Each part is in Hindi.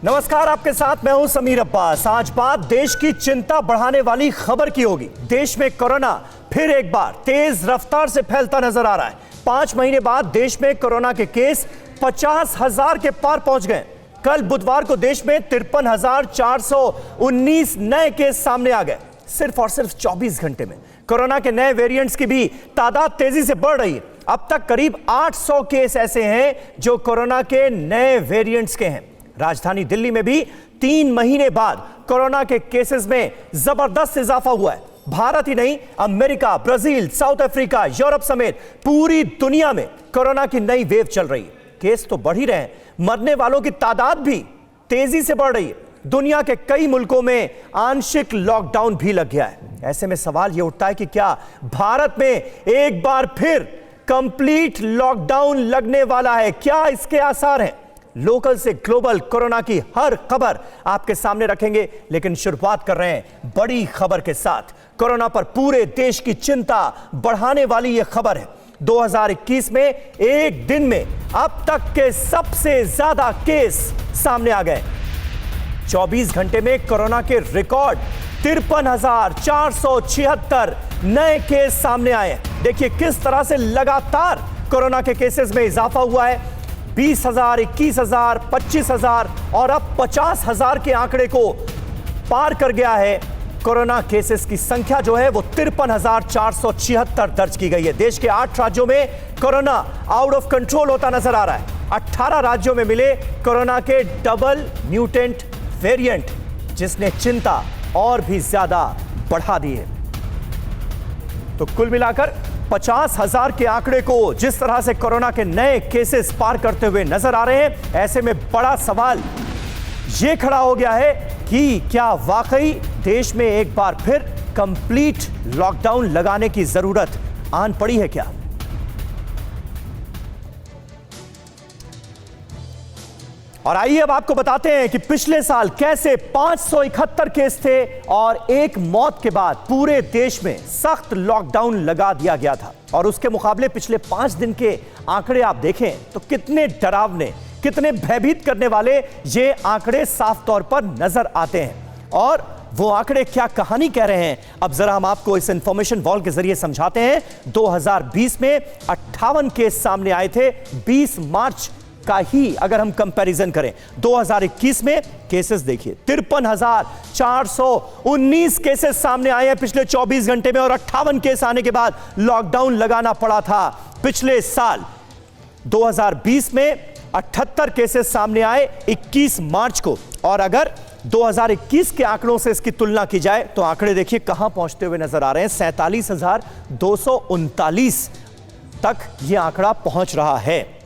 नमस्कार, आपके साथ मैं हूं समीर अब्बास। आज बात देश की चिंता बढ़ाने वाली खबर की होगी। देश में कोरोना फिर एक बार तेज रफ्तार से फैलता नजर आ रहा है। 5 महीने बाद देश में कोरोना के केस 50,000 के पार पहुंच गए। कल बुधवार को देश में 53,419 नए केस सामने आ गए। सिर्फ और सिर्फ 24 घंटे में कोरोना के नए वेरिएंट्स की भी तादाद तेजी से बढ़ रही है। अब तक करीब 800 केस ऐसे हैं जो कोरोना के नए वेरिएंट्स के हैं। राजधानी दिल्ली में भी 3 महीने बाद कोरोना के केसेस में जबरदस्त इजाफा हुआ है। भारत ही नहीं, America, Brazil, south Africa, Europe समेत पूरी दुनिया में कोरोना की नई वेव चल रही है। केस तो बढ़ ही रहे हैं, मरने वालों की तादाद भी तेजी से बढ़ रही है। दुनिया के कई मुल्कों में आंशिक लॉकडाउन भी लग गया है। ऐसे में सवाल यह उठता है कि क्या भारत में एक बार फिर कंप्लीट लॉकडाउन लगने वाला है? क्या इसके आसार हैं? लोकल से ग्लोबल कोरोना की हर खबर आपके सामने रखेंगे, लेकिन शुरुआत कर रहे हैं बड़ी खबर के साथ। कोरोना पर पूरे देश की चिंता बढ़ाने वाली यह खबर है। 2021 में एक दिन में अब तक के सबसे ज्यादा केस सामने आ गए। 24 घंटे में कोरोना के रिकॉर्ड 53,476 नए केस सामने आए। देखिए किस तरह से लगातार कोरोना के केसेस में इजाफा हुआ है। 20,000, 21,000, 25,000 और अब 50,000 के आंकड़े को पार कर गया है। कोरोना केसेस की संख्या जो है वो 53,476 दर्ज की गई है। देश के 8 राज्यों में कोरोना आउट ऑफ कंट्रोल होता नजर आ रहा है। 18 राज्यों में मिले कोरोना के डबल म्यूटेंट वेरिएंट, जिसने चिंता और भी ज्यादा बढ़ा दी है। तो कुल मिलाकर 50,000 के आंकड़े को जिस तरह से कोरोना के नए केसेस पार करते हुए नजर आ रहे हैं, ऐसे में बड़ा सवाल यह खड़ा हो गया है कि क्या वाकई देश में एक बार फिर कंप्लीट लॉकडाउन लगाने की जरूरत आन पड़ी है क्या? और आइए अब आपको बताते हैं कि पिछले साल कैसे 571 केस थे और एक मौत के बाद पूरे देश में सख्त लॉकडाउन लगा दिया गया था। और उसके मुकाबले पिछले 5 दिन के आंकड़े आप देखें तो कितने डरावने, कितने भयभीत करने वाले ये आंकड़े साफ तौर पर नजर आते हैं। और वो आंकड़े क्या कहानी कह रहे हैं, अब जरा हम आपको इस इंफॉर्मेशन वॉल के जरिए समझाते हैं। 2020 में 58 केस सामने आए थे। 20 मार्च का ही अगर हम कंपैरिजन करें 2021 में केसेस देखिए 53,419 केसेस सामने आए हैं पिछले 24 घंटे में। और 58 केस आने के बाद लॉकडाउन लगाना पड़ा था। पिछले साल 2020 में 78 केसेस सामने आए 21 मार्च को। और अगर 2021 के आंकड़ों से इसकी तुलना की जाए तो आंकड़े देखिए कहां पहुंचते हुए नजर आ रहे हैं। 47,239 तक यह आंकड़ा पहुंच रहा है।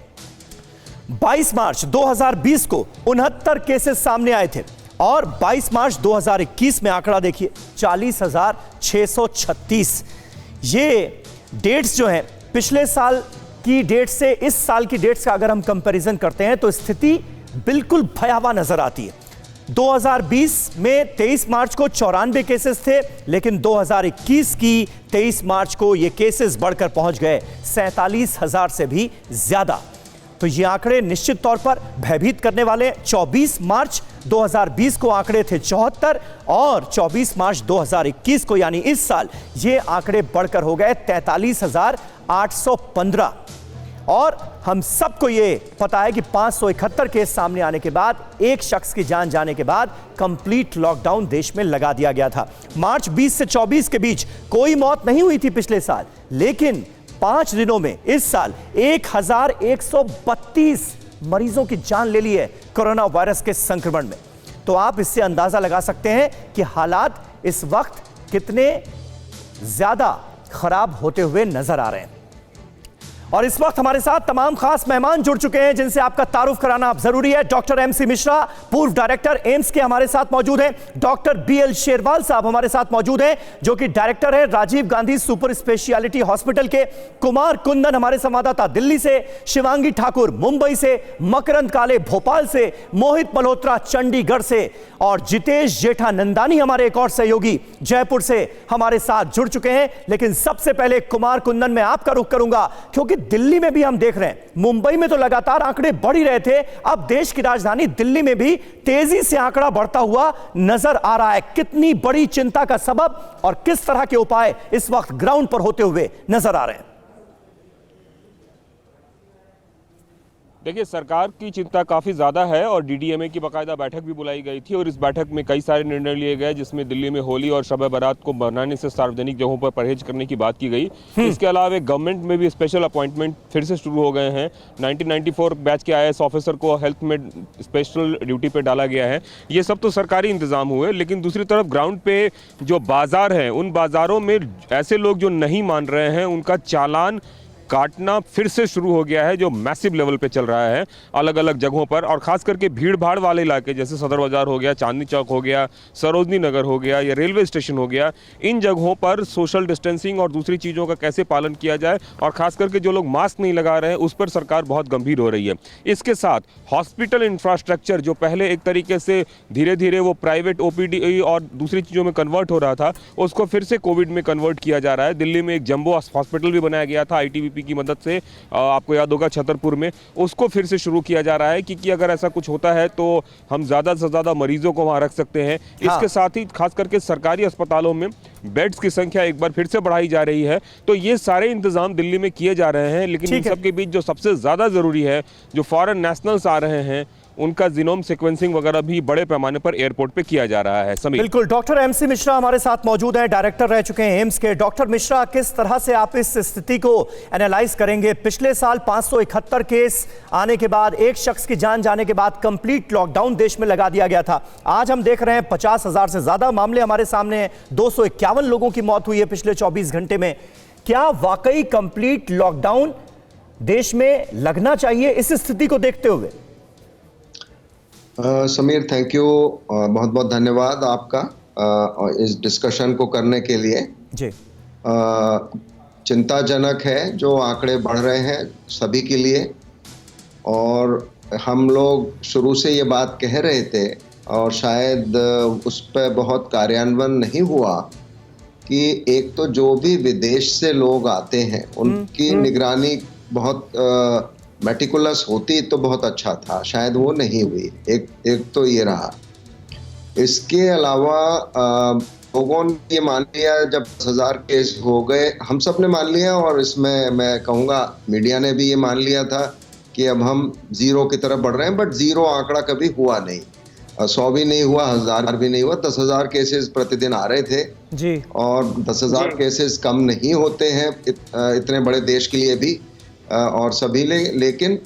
22 मार्च 2020 को 69 केसेस सामने आए थे और 22 मार्च 2021 में आंकड़ा देखिए 40,636। ये डेट्स जो हैं पिछले साल की डेट से इस साल की डेट्स का अगर हम कंपैरिजन करते हैं तो स्थिति बिल्कुल भयावह नजर आती है। 2020 में 23 मार्च को 94 केसेस थे, लेकिन 2021 की 23 मार्च को ये केसेस बढ़कर पहुंच गए 47,000 से भी ज्यादा। तो ये आंकड़े निश्चित तौर पर भयभीत करने वाले। 24 मार्च 2020 को आंकड़े थे 74 और 24 मार्च 2021 को यानी इस साल ये आंकड़े बढ़कर हो गए 43,815। और हम सबको ये पता है कि 571 केस सामने आने के बाद, एक शख्स की जान जाने के बाद कंप्लीट लॉकडाउन देश में लगा दिया गया था। मार्च 20 से 24 के बीच कोई मौत नहीं हुई थी पिछले साल, लेकिन 5 दिनों में इस साल 1,132 मरीजों की जान ले ली है कोरोना वायरस के संक्रमण में। तो आप इससे अंदाजा लगा सकते हैं कि हालात इस वक्त कितने ज्यादा खराब होते हुए नजर आ रहे हैं। और इस वक्त हमारे साथ तमाम खास मेहमान जुड़ चुके हैं जिनसे आपका तारुफ कराना अब जरूरी है। डॉक्टर MC मिश्रा, पूर्व डायरेक्टर एम्स के हमारे साथ मौजूद हैं। डॉक्टर BL शेरवाल साहब हमारे साथ मौजूद हैं, जो कि डायरेक्टर है Rajiv Gandhi super speciality hospital के। कुमार कुंदन हमारे संवाददाता दिल्ली से, शिवांगी ठाकुर मुंबई से, मकरंद काले भोपाल से, मोहित मल्होत्रा चंडीगढ़ से और जितेश जेठानंदानी हमारे एक और सहयोगी जयपुर से हमारे साथ जुड़ चुके हैं। लेकिन सबसे पहले कुमार कुंदन, मैं आपका रुख करूंगा क्योंकि दिल्ली में भी हम देख रहे हैं, मुंबई में तो लगातार आंकड़े बढ़ ही रहे थे, अब देश की राजधानी दिल्ली में भी तेजी से आंकड़ा बढ़ता हुआ नजर आ रहा है। कितनी बड़ी चिंता का सबब और किस तरह के उपाय इस वक्त ग्राउंड पर होते हुए नजर आ रहे हैं? देखिए, सरकार की चिंता काफ़ी ज़्यादा है और डीडीएमए की बाकायदा बैठक भी बुलाई गई थी और इस बैठक में कई सारे निर्णय लिए गए, जिसमें दिल्ली में होली और शब बारात को मनाने से सार्वजनिक जगहों पर परहेज करने की बात की गई। इसके अलावा गवर्नमेंट में भी स्पेशल अपॉइंटमेंट फिर से शुरू हो गए हैं। 1994 बैच के IAS ऑफिसर को हेल्थ में स्पेशल ड्यूटी पर डाला गया है। ये सब तो सरकारी इंतजाम हुए, लेकिन दूसरी तरफ ग्राउंड पे जो बाजार हैं, उन बाज़ारों में ऐसे लोग जो नहीं मान रहे हैं उनका चालान काटना फिर से शुरू हो गया है, जो मैसिव लेवल पे चल रहा है अलग अलग जगहों पर। और खास करके भीड़ भाड़ वाले इलाके जैसे सदर बाजार हो गया, चांदनी चौक हो गया, सरोजनी नगर हो गया या रेलवे स्टेशन हो गया, इन जगहों पर सोशल डिस्टेंसिंग और दूसरी चीज़ों का कैसे पालन किया जाए, और खास करके जो लोग मास्क नहीं लगा रहे हैं उस पर सरकार बहुत गंभीर हो रही है। इसके साथ हॉस्पिटल इंफ्रास्ट्रक्चर जो पहले एक तरीके से धीरे धीरे वो प्राइवेट OPD और दूसरी चीज़ों में कन्वर्ट हो रहा था, उसको फिर से कोविड में कन्वर्ट किया जा रहा है। दिल्ली में एक जंबो हॉस्पिटल भी बनाया गया था ITBP की मदद से, आपको याद होगा छतरपुर में, उसको फिर से शुरू किया जा रहा है क्योंकि अगर ऐसा कुछ होता है तो हम ज़्यादा से ज़्यादा मरीजों को वहाँ रख सकते हैं। इसके साथ ही खास करके सरकारी अस्पतालों में बेड्स की संख्या एक बार फिर से बढ़ाई जा रही है। तो ये सारे इंतजाम दिल्ली में किए जा रहे हैं, लेकिन इन सबके बीच जो सबसे ज़्यादा ज़रूरी है, जो फॉरेन नेशनल्स आ रहे हैं उनका जीनोम सीक्वेंसिंग वगैरह भी बड़े पैमाने पर एयरपोर्ट पे किया जा रहा है। समीर, बिल्कुल। डॉक्टर MC मिश्रा हमारे साथ मौजूद हैं, डायरेक्टर रह चुके हैं एम्स के। डॉक्टर मिश्रा, किस तरह से आप इस स्थिति को एनालाइज करेंगे? पिछले साल 571 केस आने के बाद, एक शख्स की जान जाने के बाद कंप्लीट लॉकडाउन देश में लगा दिया गया था। आज हम देख रहे हैं 50,000 से ज्यादा मामले हमारे सामने हैं, 251 लोगों की मौत हुई है पिछले 24 घंटे में। क्या वाकई कंप्लीट लॉकडाउन देश में लगना चाहिए इस स्थिति को देखते हुए? समीर, थैंक यू, बहुत बहुत धन्यवाद आपका इस डिस्कशन को करने के लिए। जी, चिंताजनक है जो आंकड़े बढ़ रहे हैं सभी के लिए, और हम लोग शुरू से ये बात कह रहे थे और शायद उस पर बहुत कार्यान्वयन नहीं हुआ कि एक तो जो भी विदेश से लोग आते हैं उनकी निगरानी बहुत मेटिकुलस होती तो बहुत अच्छा था, शायद वो नहीं हुई। एक तो ये रहा। इसके अलावा लोगों ने ये मान लिया, जब 10,000 केस हो गए, हम सब ने मान लिया, और इसमें मैं कहूँगा मीडिया ने भी ये मान लिया था कि अब हम जीरो की तरफ बढ़ रहे हैं। बट जीरो आंकड़ा कभी हुआ नहीं, 100 भी नहीं हुआ, 1000 भी नहीं हुआ। 10,000 केसेस प्रतिदिन आ रहे थे जी, और 10,000 केसेस कम नहीं होते हैं इतने बड़े देश के लिए भी, और सभी लेकिन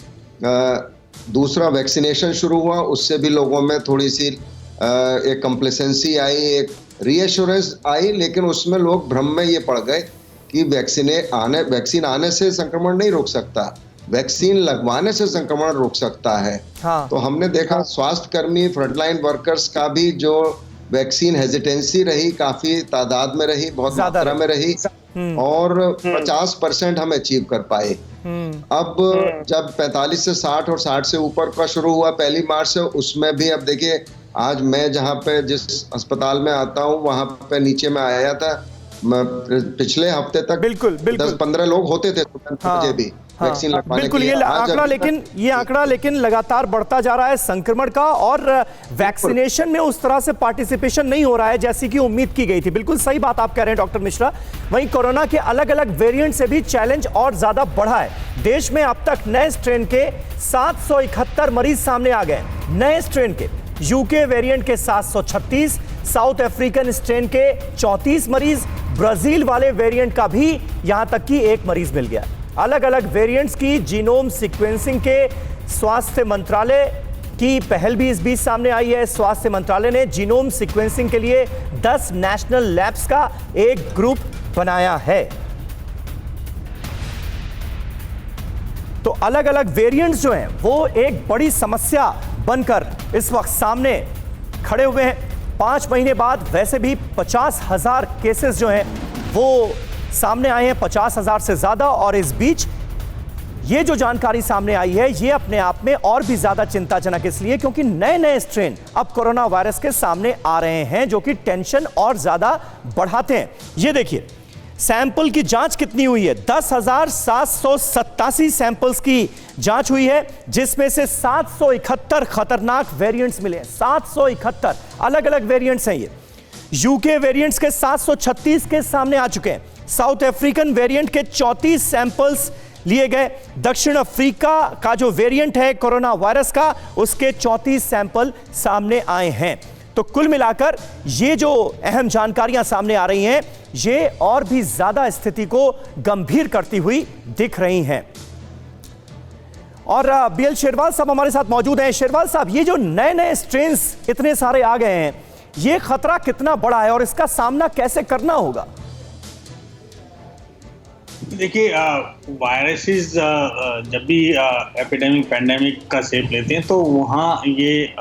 दूसरा वैक्सीनेशन शुरू हुआ, उससे भी लोगों में थोड़ी सी एक कंप्लेसेंसी आई, एक रीएश्योरेंस आई, लेकिन उसमें लोग भ्रम में ये पड़ गए कि वैक्सीन आने से संक्रमण नहीं रोक सकता, वैक्सीन लगवाने से संक्रमण रोक सकता है। हाँ। तो हमने देखा स्वास्थ्यकर्मी, फ्रंटलाइन वर्कर्स का भी जो वैक्सीन हेजिटेंसी रही, काफी तादाद में रही, बहुत मात्रा में रही, और 50% हम अचीव कर पाए। अब जब 45 से 60 और 60 से ऊपर का शुरू हुआ 1 मार्च से, उसमें भी अब देखिए, आज मैं जहाँ पे जिस अस्पताल में आता हूँ वहां पे नीचे में आया था, पिछले हफ्ते तक बिल्कुल 10-15 लोग होते थे मुझे भी वैक्सीन लगवाने बिल्कुल। ये आंकड़ा लेकिन लगातार बढ़ता जा रहा है संक्रमण का, और वैक्सीनेशन में उस तरह से पार्टिसिपेशन नहीं हो रहा है जैसी कि उम्मीद की गई थी। बिल्कुल सही बात आप कह रहे हैं डॉक्टर मिश्रा। वहीं कोरोना के अलग अलग वेरिएंट से भी चैलेंज और ज्यादा बढ़ा है। देश में अब तक नए स्ट्रेन के 771 मरीज सामने आ गए, नए स्ट्रेन के। यूके वेरिएंट के 736, साउथ अफ्रीकन स्ट्रेन के 34 मरीज, ब्राजील वाले वेरिएंट का भी यहां तक कि 1 मरीज मिल गया। अलग अलग वेरिएंट्स की जीनोम सीक्वेंसिंग के स्वास्थ्य मंत्रालय की पहल भी इस बीच सामने आई है। स्वास्थ्य मंत्रालय ने जीनोम सीक्वेंसिंग के लिए 10 नेशनल लैब्स का एक ग्रुप बनाया है। तो अलग अलग वेरिएंट्स जो हैं वो एक बड़ी समस्या बनकर इस वक्त सामने खड़े हुए हैं। 5 महीने बाद वैसे भी 50,000 केसेस जो हैं वो सामने आए हैं, 50,000 से ज्यादा। और इस बीच ये जो जानकारी सामने आई है ये अपने आप में और भी ज्यादा चिंताजनक इसलिए क्योंकि नए नए स्ट्रेन अब कोरोना वायरस के सामने आ रहे हैं जो कि टेंशन और ज्यादा बढ़ाते हैं। ये देखिए, सैंपल की जांच कितनी हुई है? 10,787 सैंपल्स की जांच हुई है, जिसमें से 771 खतरनाक वेरिएंट्स मिले हैं। 771 अलग अलग वेरिएंट्स हैं ये। यूके वेरिएंट्स के 736 केस सामने आ चुके हैं। साउथ अफ्रीकन वेरिएंट के 34 सैंपल्स लिए गए। दक्षिण अफ्रीका का जो वेरिएंट है कोरोना वायरस का, उसके 34 सैंपल सामने आए हैं। तो कुल मिलाकर ये जो अहम जानकारियां सामने आ रही हैं, ये और भी ज्यादा स्थिति को गंभीर करती हुई दिख रही हैं। और बीएल शेरवाल साहब हमारे साथ मौजूद हैं। शेरवाल साहब, ये जो नए नए स्ट्रेन्स इतने सारे आ गए हैं, ये खतरा कितना बड़ा है और इसका सामना कैसे करना होगा? देखिए, वायरसेस जब भी एपिडेमिक पैंडेमिक का शेप लेते हैं तो वहाँ ये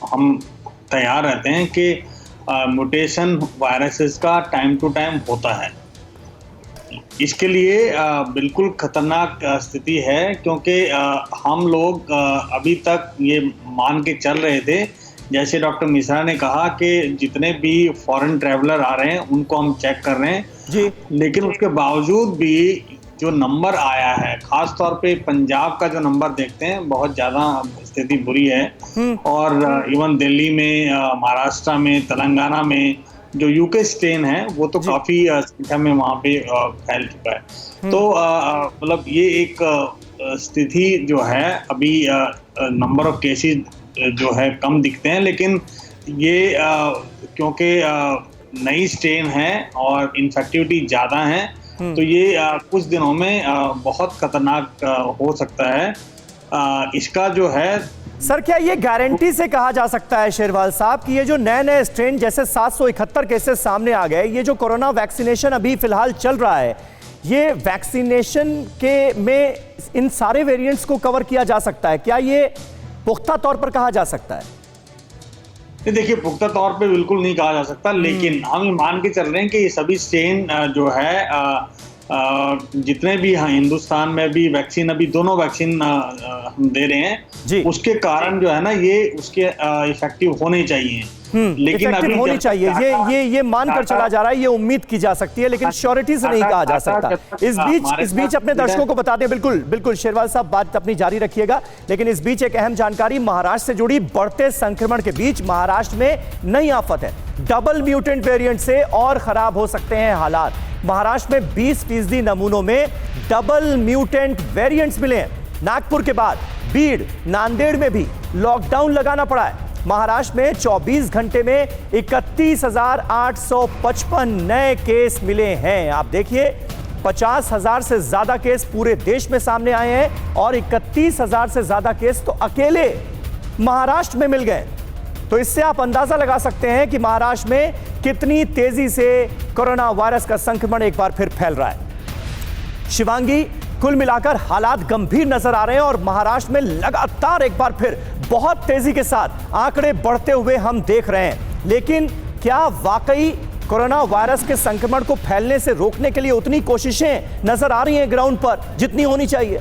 हम तैयार रहते हैं कि म्यूटेशन वायरसेस का टाइम टू टाइम होता है। इसके लिए बिल्कुल खतरनाक स्थिति है, क्योंकि हम लोग अभी तक ये मान के चल रहे थे, जैसे डॉक्टर मिश्रा ने कहा कि जितने भी फॉरेन ट्रैवलर आ रहे हैं उनको हम चेक कर रहे हैं जी, लेकिन उसके बावजूद भी जो नंबर आया है, खास तौर पे पंजाब का जो नंबर देखते हैं, बहुत ज़्यादा स्थिति बुरी है। और इवन दिल्ली में, महाराष्ट्र में, तेलंगाना में जो यूके स्ट्रेन है वो तो काफ़ी संख्या में वहाँ पे फैल चुका है। तो मतलब ये एक स्थिति जो है, अभी नंबर ऑफ केसेस जो है कम दिखते हैं, लेकिन ये क्योंकि नई स्ट्रेन है और इन्फेक्टिविटी ज़्यादा है, तो ये कुछ दिनों में बहुत खतरनाक हो सकता है। इसका जो है सर, क्या ये गारंटी से कहा जा सकता है शेरवाल साहब कि ये जो नए नए स्ट्रेन जैसे 771 केसेस सामने आ गए, ये जो कोरोना वैक्सीनेशन अभी फिलहाल चल रहा है, ये वैक्सीनेशन के में इन सारे वेरिएंट्स को कवर किया जा सकता है? क्या ये पुख्ता तौर पर कहा जा सकता है? देखिए, पुख्ता तौर पे बिल्कुल नहीं कहा जा सकता, लेकिन हम ये मान के चल रहे हैं कि ये सभी स्ट्रेन जो है जितने भी हिंदुस्तान में भी वैक्सीन, अभी दोनों वैक्सीन हम दे रहे हैं, उसके कारण जो है ना, ये उसके इफेक्टिव होने चाहिए। लेकिन अभी होनी चाहिए, ये मानकर चला जा रहा है, ये उम्मीद की जा सकती है, लेकिन श्योरिटी से नहीं कहा जा सकता। इस बीच अपने दर्शकों को बता दें, बिल्कुल शेरवाल साहब बात अपनी जारी रखिएगा, लेकिन इस बीच एक अहम जानकारी महाराष्ट्र से जुड़ी। बढ़ते संक्रमण के बीच महाराष्ट्र में नई आफत है, डबल म्यूटेंट वेरिएंट से और खराब हो सकते हैं हालात। महाराष्ट्र में 20% नमूनों में डबल म्यूटेंट वेरिएंट्स मिले हैं। नागपुर के बाद बीड़, नांदेड़ में भी लॉकडाउन लगाना पड़ा है। महाराष्ट्र में 24 घंटे में 31,855 नए केस मिले हैं। आप देखिए, 50,000 से ज्यादा केस पूरे देश में सामने आए हैं और 31,000 से ज्यादा केस तो अकेले महाराष्ट्र में मिल गए। तो इससे आप अंदाजा लगा सकते हैं कि महाराष्ट्र में कितनी तेजी से कोरोना वायरस का संक्रमण एक बार फिर फैल रहा है। शिवांगी, कुल मिलाकर हालात गंभीर नजर आ रहे हैं और महाराष्ट्र में लगातार एक बार फिर बहुत तेजी के साथ आंकड़े बढ़ते हुए हम देख रहे हैं। लेकिन क्या वाकई कोरोना वायरस के संक्रमण को फैलने से रोकने के लिए उतनी कोशिशें नजर आ रही हैं ग्राउंड पर जितनी होनी चाहिए?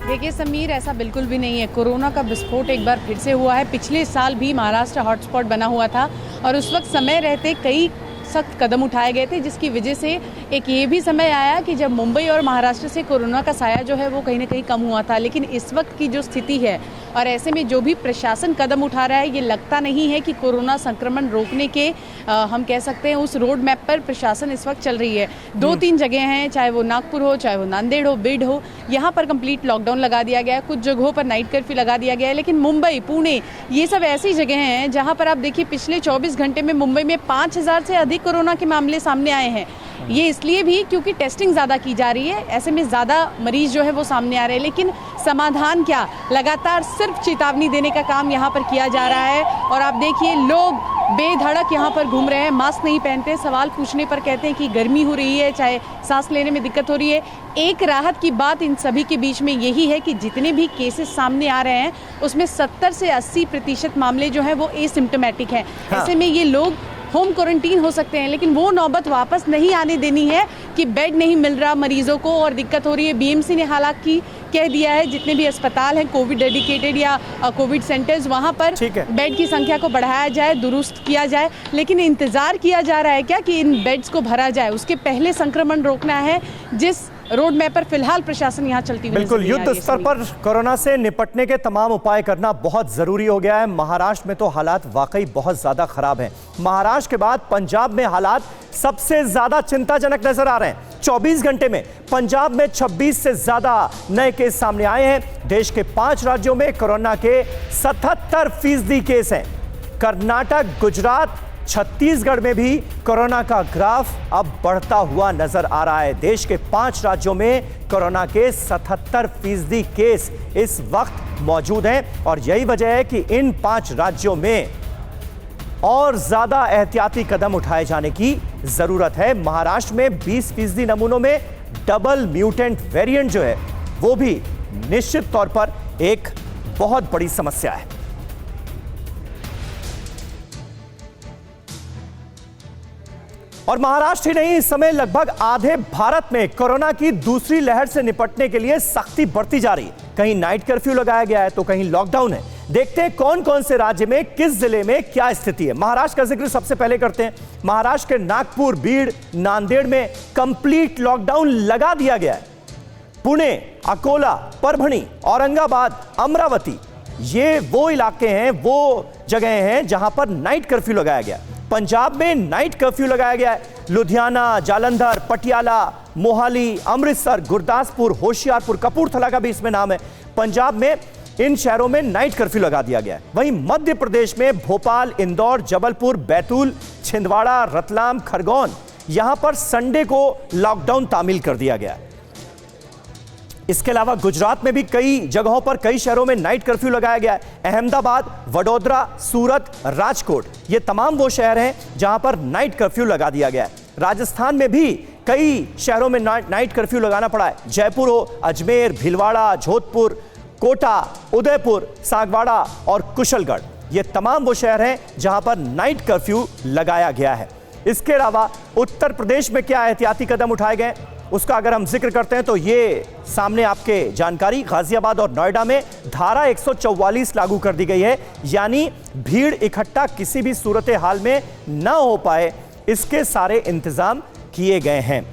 देखिए समीर, ऐसा बिल्कुल भी नहीं है। कोरोना का विस्फोट एक बार फिर से हुआ है। पिछले साल भी महाराष्ट्र हॉटस्पॉट बना हुआ था और उस वक्त समय रहते कई सख्त कदम उठाए गए थे, जिसकी वजह से एक ये भी समय आया कि जब मुंबई और महाराष्ट्र से कोरोना का साया जो है वो कहीं ना कहीं कम हुआ था। लेकिन इस वक्त की जो स्थिति है और ऐसे में जो भी प्रशासन कदम उठा रहा है, ये लगता नहीं है कि कोरोना संक्रमण रोकने के हम कह सकते हैं उस रोड मैप पर प्रशासन इस वक्त चल रही है। 2-3 जगह हैं, चाहे वो नागपुर हो, चाहे वो नांदेड़ हो, बीड हो, यहाँ पर कंप्लीट लॉकडाउन लगा दिया गया है। कुछ जगहों पर नाइट कर्फ्यू लगा दिया गया है। लेकिन मुंबई, पुणे, ये सब ऐसी जगह हैं जहाँ पर आप देखिए पिछले 24 घंटे में मुंबई में 5,000 से अधिक कोरोना के मामले सामने आए हैं। ये इसलिए भी क्योंकि टेस्टिंग ज़्यादा की जा रही है, ऐसे में ज़्यादा मरीज जो है वो सामने आ रहे हैं। लेकिन समाधान क्या, लगातार सिर्फ चेतावनी देने का काम यहाँ पर किया जा रहा है। और आप देखिए, लोग बेधड़क यहाँ पर घूम रहे हैं, मास्क नहीं पहनते, सवाल पूछने पर कहते हैं कि गर्मी हो रही है, चाहे सांस लेने में दिक्कत हो रही है। एक राहत की बात इन सभी के बीच में यही है कि जितने भी केसेस सामने आ रहे हैं उसमें 70 से 80% मामले जो है वो एसिम्प्टोमेटिक हैं। ऐसे में ये लोग होम क्वारंटीन हो सकते हैं, लेकिन वो नौबत वापस नहीं आने देनी है कि बेड नहीं मिल रहा मरीजों को और दिक्कत हो रही है। बीएमसी ने हालांकि कह दिया है जितने भी अस्पताल हैं कोविड डेडिकेटेड या कोविड सेंटर्स, वहाँ पर ठीक है। बेड की संख्या को बढ़ाया जाए, दुरुस्त किया जाए। लेकिन इंतजार किया जा रहा है क्या कि इन बेड्स को भरा जाए? उसके पहले संक्रमण रोकना है, जिस रोड मैप पर फिलहाल प्रशासन यहाँ चलती हुई बिल्कुल युद्ध स्तर पर कोरोना से निपटने के तमाम उपाय करना बहुत जरूरी हो गया है। महाराष्ट्र में तो हालात वाकई बहुत ज्यादा खराब हैं। महाराष्ट्र के बाद पंजाब में हालात सबसे ज्यादा चिंताजनक नजर आ रहे हैं। 24 घंटे में पंजाब में 26 से ज्यादा नए केस सामने आए हैं। देश के 5 राज्यों में कोरोना के 77% केस हैं। कर्नाटक, गुजरात, छत्तीसगढ़ में भी कोरोना का ग्राफ अब बढ़ता हुआ नजर आ रहा है। देश के 5 राज्यों में कोरोना के 77% केस इस वक्त मौजूद हैं और यही वजह है कि इन 5 राज्यों में और ज्यादा एहतियाती कदम उठाए जाने की जरूरत है। महाराष्ट्र में 20% नमूनों में डबल म्यूटेंट वेरिएंट जो है वो भी निश्चित तौर पर एक बहुत बड़ी समस्या है। और महाराष्ट्र ही नहीं, इस समय लगभग आधे भारत में कोरोना की दूसरी लहर से निपटने के लिए सख्ती बढ़ती जा रही है। कहीं नाइट कर्फ्यू लगाया गया है तो कहीं लॉकडाउन है। देखते हैं कौन कौन से राज्य में किस जिले में क्या स्थिति है। महाराष्ट्र का जिक्र सबसे पहले करते हैं। महाराष्ट्र के नागपुर, बीड़, नांदेड़ में कंप्लीट लॉकडाउन लगा दिया गया है। पुणे, अकोला, परभणी, औरंगाबाद, अमरावती, ये वो इलाके हैं, वो जगह हैं जहां पर नाइट कर्फ्यू लगाया गया है। पंजाब में नाइट कर्फ्यू लगाया गया है। लुधियाना, जालंधर, पटियाला, मोहाली, अमृतसर, गुरदासपुर, होशियारपुर, कपूरथला का भी इसमें नाम है। पंजाब में इन शहरों में नाइट कर्फ्यू लगा दिया गया है। वहीं मध्य प्रदेश में भोपाल, इंदौर, जबलपुर, बैतूल, छिंदवाड़ा, रतलाम, खरगोन, यहां पर संडे को लॉकडाउन तामील कर दिया गया है। इसके अलावा गुजरात में भी कई जगहों पर, कई शहरों में नाइट कर्फ्यू लगाया गया है। अहमदाबाद, वडोदरा, सूरत, राजकोट, ये तमाम वो शहर हैं जहां पर नाइट कर्फ्यू लगा दिया गया है। राजस्थान में भी कई शहरों में नाइट कर्फ्यू लगाना पड़ा है। जयपुर हो, अजमेर, भीलवाड़ा, जोधपुर, कोटा, उदयपुर, सागवाड़ा और कुशलगढ़, ये तमाम वो शहर हैं जहां पर नाइट कर्फ्यू लगाया गया है। इसके अलावा उत्तर प्रदेश में क्या एहतियाती कदम उठाए गए उसका अगर हम जिक्र करते हैं तो ये सामने आपके जानकारी। गाजियाबाद और नोएडा में धारा 144 लागू कर दी गई है, यानी भीड़ इकट्ठा किसी भी सूरत हाल में ना हो पाए, इसके सारे इंतजाम किए गए हैं।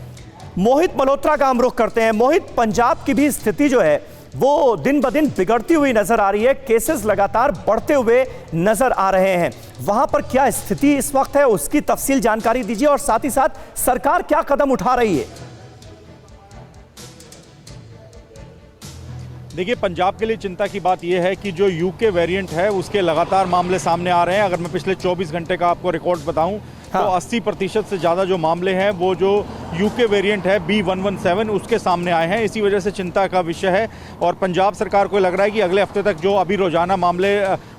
मोहित मल्होत्रा का हम रुख करते हैं। मोहित, पंजाब की भी स्थिति जो है वो दिन ब दिन बिगड़ती हुई नजर आ रही है। केसेस लगातार बढ़ते हुए नजर आ रहे हैं। वहां पर क्या स्थिति इस वक्त है, उसकी तफसील जानकारी दीजिए और साथ ही साथ सरकार क्या कदम उठा रही है। देखिए, पंजाब के लिए चिंता की बात यह है कि जो यूके वेरिएंट है उसके लगातार मामले सामने आ रहे हैं। अगर मैं पिछले 24 घंटे का आपको रिकॉर्ड बताऊं तो 80% से ज़्यादा जो मामले हैं वो जो यूके वेरिएंट है B117 उसके सामने आए हैं। इसी वजह से चिंता का विषय है और पंजाब सरकार को लग रहा है कि अगले हफ्ते तक जो अभी रोजाना मामले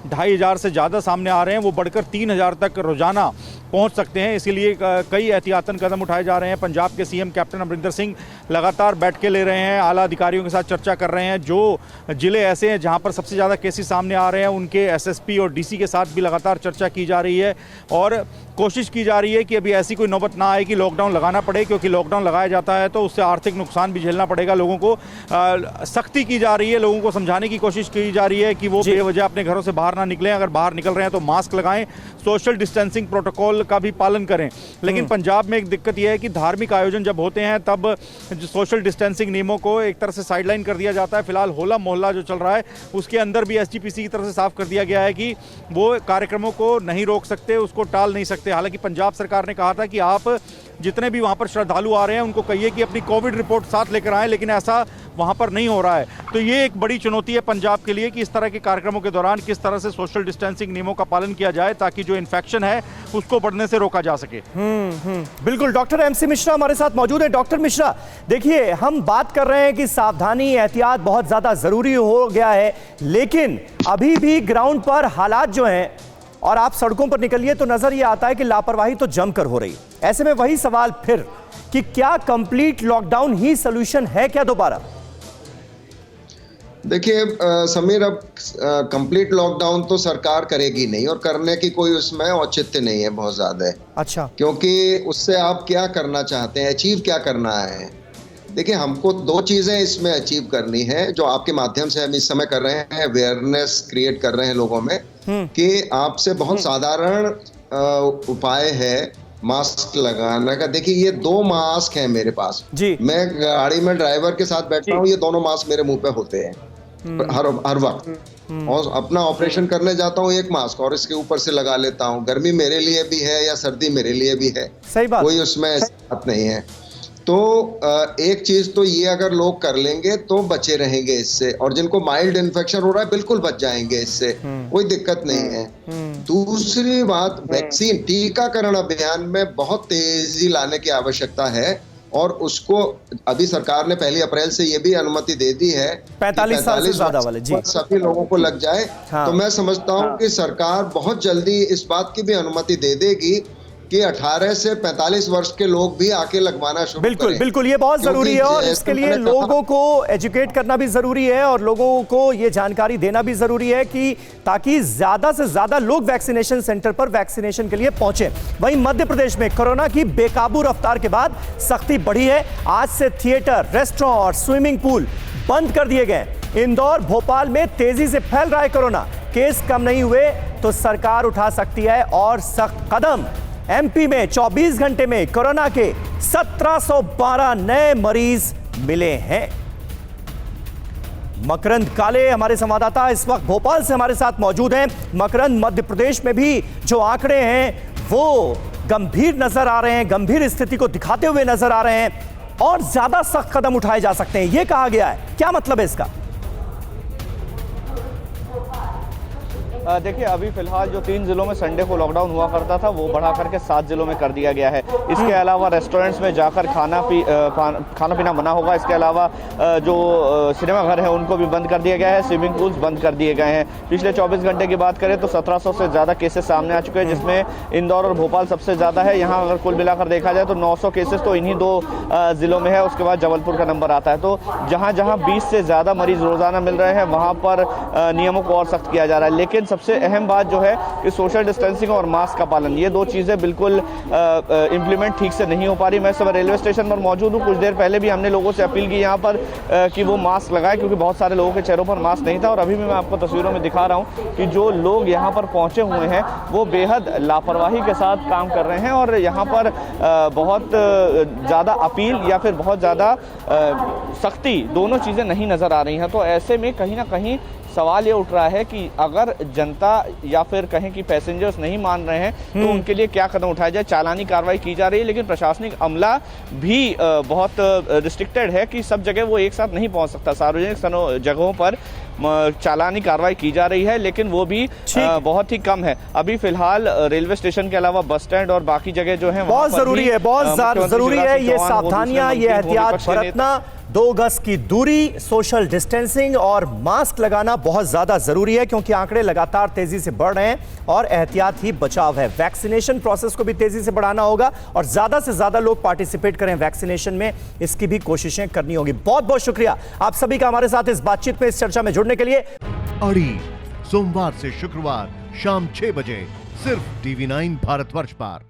2500 से ज़्यादा सामने आ रहे हैं वो बढ़कर 3000 तक रोजाना पहुंच सकते हैं। इसीलिए कई एहतियातन कदम उठाए जा रहे हैं। पंजाब के सीएम कैप्टन अमरिंदर सिंह लगातार बैठकें ले रहे हैं, आला अधिकारियों के साथ चर्चा कर रहे हैं। जो जिले ऐसे हैं जहां पर सबसे ज़्यादा केसेस सामने आ रहे हैं उनके एसएसपी और डीसी के साथ भी लगातार चर्चा की जा रही है और कोशिश की जा रही है कि अभी ऐसी कोई नौबत ना आए कि लॉकडाउन लगाना पड़े, क्योंकि लॉकडाउन लगाया जाता है तो उससे आर्थिक नुकसान भी झेलना पड़ेगा लोगों को। सख्ती की जा रही है, लोगों को समझाने की कोशिश की जा रही है कि वो बेवजह अपने घरों से बाहर ना निकलें, अगर बाहर निकल रहे हैं तो मास्क लगाएं, सोशल डिस्टेंसिंग प्रोटोकॉल का भी पालन करें। लेकिन पंजाब में एक दिक्कत यह है कि धार्मिक आयोजन जब होते हैं तब सोशल डिस्टेंसिंग नियमों को एक तरह से साइडलाइन कर दिया जाता है। फिलहाल होला मोहल्ला जो चल रहा है उसके अंदर भी एसजीपीसी की तरफ से साफ कर दिया गया है कि वो कार्यक्रमों को नहीं रोक सकते, उसको टाल नहीं सकते। हालांकि पंजाब सरकार ने कहा था कि आप जितने भी वहां पर श्रद्धालु आ रहे हैं उनको कहिए कि अपनी कोविड रिपोर्ट साथ लेकर आएं, लेकिन ऐसा वहां पर नहीं हो रहा है। तो ये एक बड़ी चुनौती है पंजाब के लिए कि इस तरह के कार्यक्रमों के दौरान किस तरह से सोशल डिस्टेंसिंग नियमों का पालन किया जाए ताकि जो इन्फेक्शन है उसको बढ़ने से रोका जा सके। बिल्कुल। डॉक्टर एमसी मिश्रा हमारे साथ मौजूद है। डॉक्टर मिश्रा, देखिए, हम बात कर रहे हैं कि सावधानी, एहतियात बहुत ज्यादा जरूरी हो गया है, लेकिन अभी भी ग्राउंड पर हालात जो हैं और आप सड़कों पर निकलिए तो नजर ये आता है कि लापरवाही तो जमकर हो रही है। ऐसे में वही सवाल फिर कि क्या कंप्लीट लॉकडाउन ही सॉल्यूशन है क्या दोबारा? देखिए समीर, अब कंप्लीट लॉकडाउन तो सरकार करेगी नहीं और करने की कोई उसमें औचित्य नहीं है बहुत ज्यादा। अच्छा, क्योंकि उससे आप क्या करना चाहते हैं, अचीव क्या करना है? देखिए, हमको दो चीजें इसमें अचीव करनी है, जो आपके माध्यम से हम इस समय कर रहे हैं, अवेयरनेस क्रिएट कर रहे हैं लोगों में, कि आपसे बहुत साधारण उपाय है मास्क लगाने का। देखिए, ये 2 मास्क हैं मेरे पास जी। मैं गाड़ी में ड्राइवर के साथ बैठता हूँ, ये दोनों मास्क मेरे मुंह पे होते हैं हर वक्त। और अपना ऑपरेशन करने जाता हूँ, एक मास्क और इसके ऊपर से लगा लेता हूँ। गर्मी मेरे लिए भी है या सर्दी मेरे लिए भी है, सही बात, कोई उसमें ऐसी बात नहीं है। तो एक चीज तो ये अगर लोग कर लेंगे तो बचे रहेंगे इससे, और जिनको माइल्ड इन्फेक्शन हो रहा है बिल्कुल बच जाएंगे इससे, कोई दिक्कत नहीं है। दूसरी बात, वैक्सीन टीकाकरण अभियान में बहुत तेजी लाने की आवश्यकता है, और उसको अभी सरकार ने 1 अप्रैल से ये भी अनुमति दे दी है 45 साल से ज्यादा वाले जी सभी लोगों को लग जाए। हाँ। तो मैं समझता हूँ कि सरकार बहुत जल्दी इस बात की भी अनुमति दे देगी कि 18 से 45 वर्ष के लोग भी आके लगवाना शुरू बिल्कुल करें। बिल्कुल, ये बहुत जरूरी है, और इसके लिए लोगों को एजुकेट करना भी जरूरी है, और लोगों को ये जानकारी देना भी जरूरी है कि ताकि ज्यादा से ज्यादा लोग वैक्सीनेशन सेंटर पर वैक्सीनेशन के लिए पहुंचे। वहीं मध्य प्रदेश में कोरोना की बेकाबू रफ्तार के बाद सख्ती बढ़ी है। आज से थिएटर, रेस्टोरेंट और स्विमिंग पूल बंद कर दिए गए। इंदौर, भोपाल में तेजी से फैल रहा है कोरोना। केस कम नहीं हुए तो सरकार उठा सकती है और सख्त कदम। एमपी में 24 घंटे में कोरोना के 1712 नए मरीज मिले हैं। मकरंद काले हमारे संवाददाता इस वक्त भोपाल से हमारे साथ मौजूद हैं। मकरंद, मध्य प्रदेश में भी जो आंकड़े हैं वो गंभीर नजर आ रहे हैं, गंभीर स्थिति को दिखाते हुए नजर आ रहे हैं, और ज्यादा सख्त कदम उठाए जा सकते हैं, ये कहा गया है। क्या मतलब है इसका? देखिए, अभी फिलहाल जो 3 जिलों में संडे को लॉकडाउन हुआ करता था वो बढ़ा करके 7 जिलों में कर दिया गया है। इसके अलावा रेस्टोरेंट्स में जाकर खाना पीना मना होगा। इसके अलावा जो सिनेमा घर है उनको भी बंद कर दिया गया है। स्विमिंग पूल्स बंद कर दिए गए हैं। पिछले 24 घंटे की बात करें तो 1700 से ज़्यादा केसेस सामने आ चुके हैं, जिसमें इंदौर और भोपाल सबसे ज़्यादा है। यहाँ अगर कुल मिलाकर देखा जाए तो 900 केसेस तो इन्हीं 2 जिलों में है। उसके बाद जबलपुर का नंबर आता है। तो जहाँ 20 से ज़्यादा मरीज रोज़ाना मिल रहे हैं वहाँ पर नियमों को और सख्त किया जा रहा है। लेकिन सबसे अहम बात जो है कि सोशल डिस्टेंसिंग और मास्क का पालन, ये 2 चीज़ें बिल्कुल इम्प्लीमेंट ठीक से नहीं हो पा रही। मैं इस समय रेलवे स्टेशन पर मौजूद हूँ। कुछ देर पहले भी हमने लोगों से अपील की यहाँ पर कि वो मास्क लगाएं, क्योंकि बहुत सारे लोगों के चेहरों पर मास्क नहीं था। और अभी भी मैं आपको तस्वीरों में दिखा रहा हूँ कि जो लोग यहाँ पर पहुँचे हुए हैं वो बेहद लापरवाही के साथ काम कर रहे हैं, और यहाँ पर बहुत ज़्यादा अपील या फिर बहुत ज़्यादा सख्ती, दोनों चीज़ें नहीं नज़र आ रही हैं। तो ऐसे में कहीं ना कहीं सवाल ये उठ रहा है कि अगर जनता या फिर कहें कि पैसेंजर्स नहीं मान रहे हैं तो उनके लिए क्या कदम उठाया जाए। चालानी कार्रवाई की जा रही है, लेकिन प्रशासनिक अमला भी बहुत रिस्ट्रिक्टेड है कि सब जगह वो एक साथ नहीं पहुंच सकता। सार्वजनिक जगहों पर चालानी कार्रवाई की जा रही है, लेकिन वो भी बहुत ही कम है। अभी फिलहाल रेलवे स्टेशन के अलावा बस स्टैंड और बाकी जगह जो है बहुत जरूरी है, बहुत जरूरी है ये सावधानियां, ये एहतियात बरतना। 2 गज की दूरी, सोशल डिस्टेंसिंग और मास्क लगाना बहुत ज्यादा जरूरी है, क्योंकि आंकड़े लगातार तेजी से बढ़ रहे हैं और एहतियात ही बचाव है। वैक्सीनेशन प्रोसेस को भी तेजी से बढ़ाना होगा और ज्यादा से ज्यादा लोग पार्टिसिपेट करें वैक्सीनेशन में, इसकी भी कोशिशें करनी होगी। बहुत बहुत शुक्रिया आप सभी का हमारे साथ इस बातचीत में, इस चर्चा में जुड़ने के लिए। अड़ी सोमवार से शुक्रवार शाम 6 बजे सिर्फ TV9 भारतवर्ष पर।